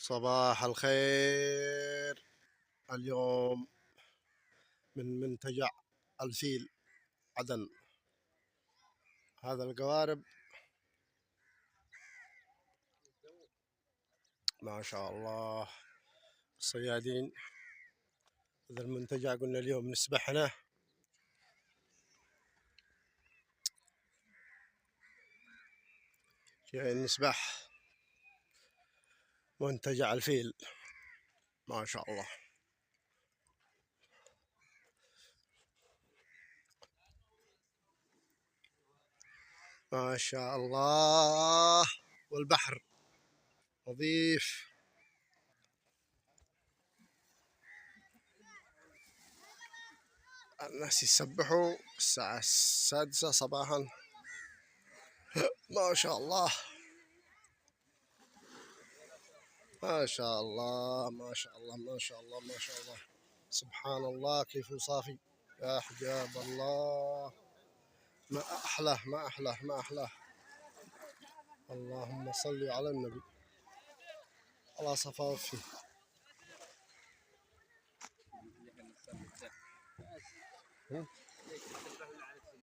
صباح الخير. اليوم من منتجع الفيل عدن. هذا القوارب ما شاء الله الصيادين. هذا المنتجع قلنا اليوم نسبح هنا. جايين نسبح منتجع الفيل ما شاء الله. ما شاء الله والبحر نظيف. الناس يسبحوا الساعة 6 صباحا. ما شاء الله ما شاء الله ما شاء الله ما شاء الله ما شاء الله. سبحان الله كيف صافي. يا حجاب الله ما أحلاه ما أحلاه ما أحلاه. اللهم صل على النبي على صفافه.